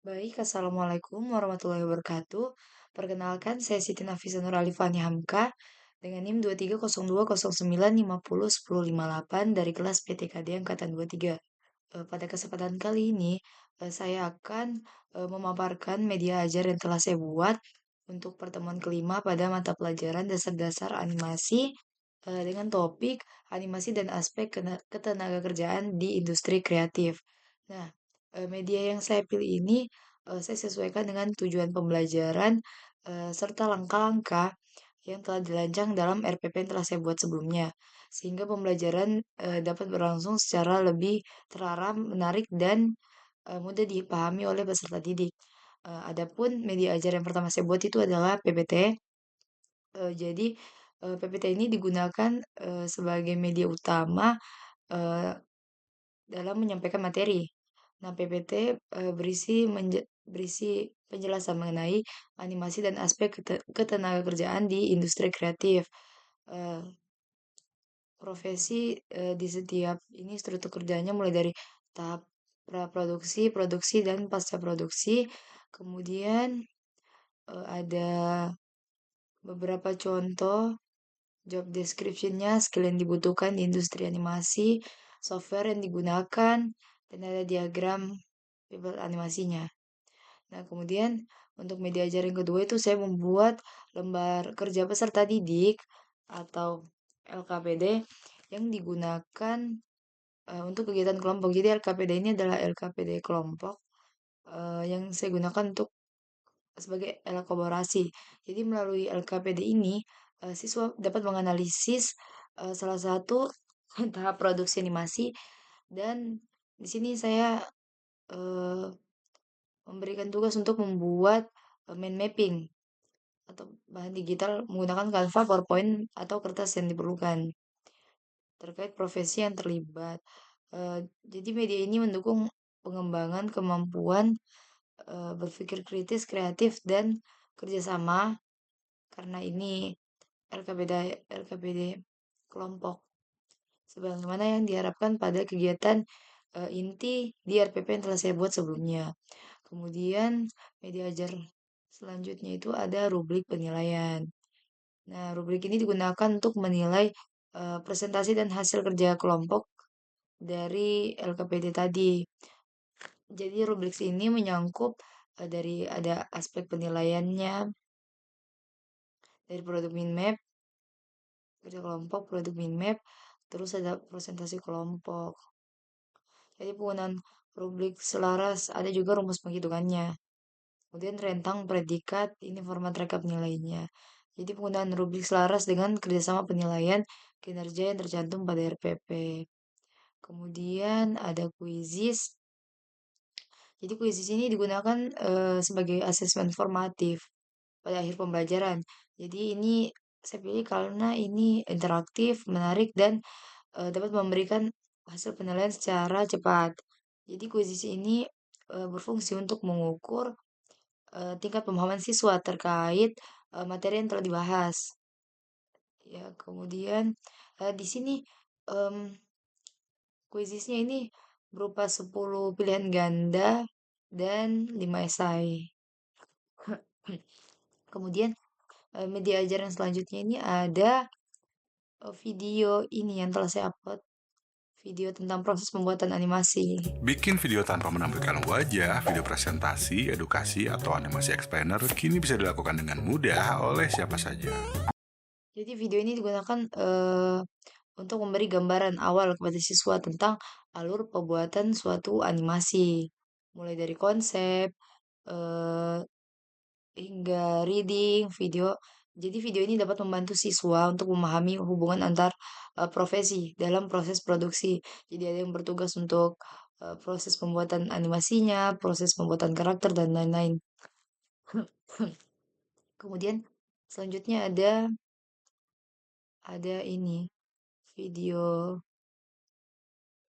Baik, Assalamualaikum warahmatullahi wabarakatuh. Perkenalkan, saya Siti Nafisa Nur Alifani Hamka dengan NIM 230209501058 dari kelas PTKD Angkatan 23. Pada kesempatan kali ini, saya akan memaparkan media ajar yang telah saya buat untuk pertemuan kelima pada mata pelajaran dasar-dasar animasi dengan topik animasi dan aspek ketenagakerjaan di industri kreatif. Nah, media yang saya pilih ini saya sesuaikan dengan tujuan pembelajaran serta langkah-langkah yang telah dirancang dalam RPP yang telah saya buat sebelumnya, sehingga pembelajaran dapat berlangsung secara lebih terarah, menarik, dan mudah dipahami oleh peserta didik. Adapun media ajar yang pertama saya buat itu adalah PPT. Jadi PPT ini digunakan sebagai media utama eh, dalam menyampaikan materi. Nah, PPT berisi penjelasan mengenai animasi dan aspek ketenagakerjaan di industri kreatif. Eh, Profesi di setiap ini struktur kerjanya mulai dari tahap praproduksi, produksi, dan pasca produksi. Kemudian ada beberapa contoh job description-nya, skill yang dibutuhkan di industri animasi, software yang digunakan, dan ada diagram people animasinya. Nah, kemudian untuk media ajar yang kedua itu saya membuat lembar kerja peserta didik atau LKPD yang digunakan untuk kegiatan kelompok. Jadi LKPD ini adalah LKPD kelompok yang saya gunakan untuk sebagai elaborasi. Jadi melalui LKPD ini siswa dapat menganalisis salah satu tahap produksi animasi dan di sini saya eh, memberikan tugas untuk membuat mind mapping atau bahan digital menggunakan Canva, PowerPoint atau kertas yang diperlukan terkait profesi yang terlibat. Jadi media ini mendukung pengembangan kemampuan berpikir kritis, kreatif, dan kerjasama karena ini LKPD LKPD kelompok sebagaimana yang diharapkan pada kegiatan inti di RPP yang telah saya buat sebelumnya. Kemudian media ajar selanjutnya itu ada rubrik penilaian. Nah, rubrik ini digunakan untuk menilai presentasi dan hasil kerja kelompok dari LKPD tadi. Jadi rubrik ini menyangkut dari ada aspek penilaiannya dari produk mind map, kerja kelompok, produk mind map, terus ada presentasi kelompok. Jadi penggunaan rubrik selaras, ada juga rumus penghitungannya. Kemudian rentang predikat, ini format rekap nilainya. Jadi penggunaan rubrik selaras dengan kerjasama penilaian kinerja yang tercantum pada RPP. Kemudian ada quizzes. Jadi quizzes ini digunakan sebagai asesmen formatif pada akhir pembelajaran. Jadi ini saya pilih karena ini interaktif, menarik, dan dapat memberikan hasil penilaian secara cepat. Jadi quizzes ini berfungsi untuk mengukur tingkat pemahaman siswa terkait materi yang telah dibahas. Ya, kemudian di sini em, quizesnya ini berupa 10 pilihan ganda dan 5 esai. Kemudian media ajar yang selanjutnya ini ada video ini yang telah saya upload, video tentang proses pembuatan animasi. Bikin video tanpa menampilkan wajah, video presentasi, edukasi, atau animasi explainer kini bisa dilakukan dengan mudah oleh siapa saja. Jadi video ini digunakan untuk memberi gambaran awal kepada siswa tentang alur pembuatan suatu animasi, mulai dari konsep eh, hingga reading video. Jadi video ini dapat membantu siswa untuk memahami hubungan antar profesi dalam proses produksi. Jadi ada yang bertugas untuk proses pembuatan animasinya, proses pembuatan karakter dan lain-lain. Kemudian selanjutnya ada ini video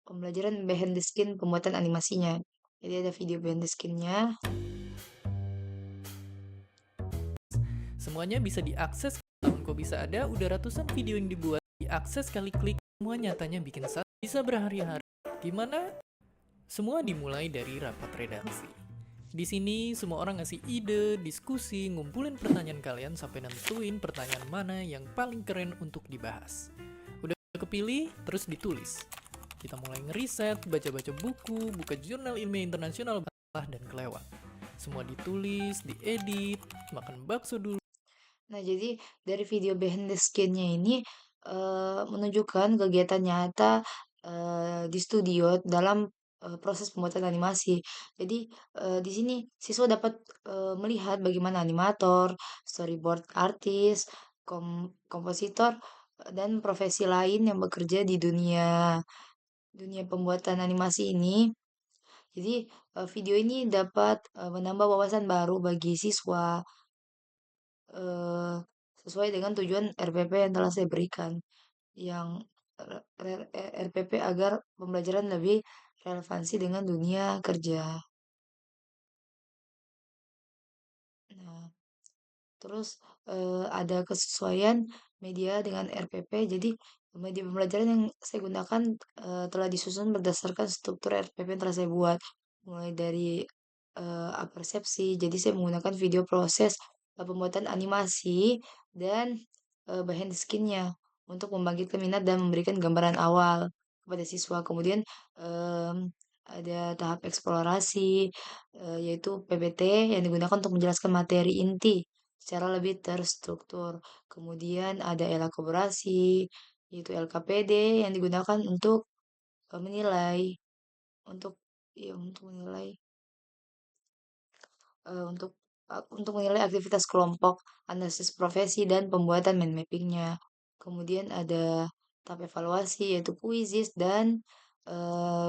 pembelajaran behind the skin pembuatan animasinya. Jadi ada video behind the skin-nya. Semuanya bisa diakses. Namun kok bisa ada udah ratusan video yang dibuat, diakses kali klik, semua nyatanya bikin bisa berhari-hari. Gimana? Semua dimulai dari rapat redaksi. Di sini semua orang ngasih ide, diskusi, ngumpulin pertanyaan kalian sampai nentuin pertanyaan mana yang paling keren untuk dibahas. Udah kepilih, terus ditulis. Kita mulai ngeriset, baca-baca buku, buka jurnal ilmiah internasional, dan kelewat. Semua ditulis, diedit, makan bakso dulu. Nah, jadi dari video behind the skin-nya ini menunjukkan kegiatan nyata di studio dalam proses pembuatan animasi. Jadi di sini siswa dapat melihat bagaimana animator, storyboard artis, kompositor dan profesi lain yang bekerja di dunia dunia pembuatan animasi ini. Jadi video ini dapat menambah wawasan baru bagi siswa eh, sesuai dengan tujuan RPP yang telah saya berikan, yang RPP agar pembelajaran lebih relevansi dengan dunia kerja. Nah, terus ada kesesuaian media dengan RPP. Jadi media pembelajaran yang saya gunakan telah disusun berdasarkan struktur RPP yang telah saya buat, mulai dari persepsi. Jadi saya menggunakan video proses pembuatan animasi dan behind the skin-nya untuk membangkitkan minat dan memberikan gambaran awal kepada siswa. Kemudian em, ada tahap eksplorasi, yaitu PPT yang digunakan untuk menjelaskan materi inti secara lebih terstruktur. Kemudian ada elaborasi, yaitu LKPD yang digunakan untuk menilai, untuk ya untuk menilai untuk menilai aktivitas kelompok, analisis profesi dan pembuatan mind mappingnya. Kemudian ada tahap evaluasi yaitu kuisis dan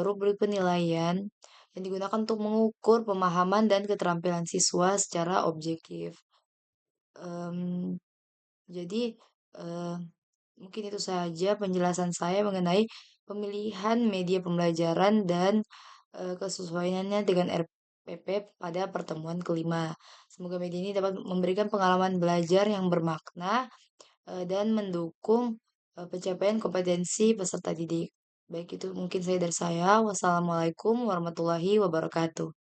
rubrik penilaian yang digunakan untuk mengukur pemahaman dan keterampilan siswa secara objektif. Em, jadi eh, mungkin itu saja penjelasan saya mengenai pemilihan media pembelajaran dan kesesuaiannya dengan RPP pada pertemuan kelima. Semoga media ini dapat memberikan pengalaman belajar yang bermakna dan mendukung pencapaian kompetensi peserta didik. Baik itu mungkin saya dari saya. Wassalamualaikum warahmatullahi wabarakatuh.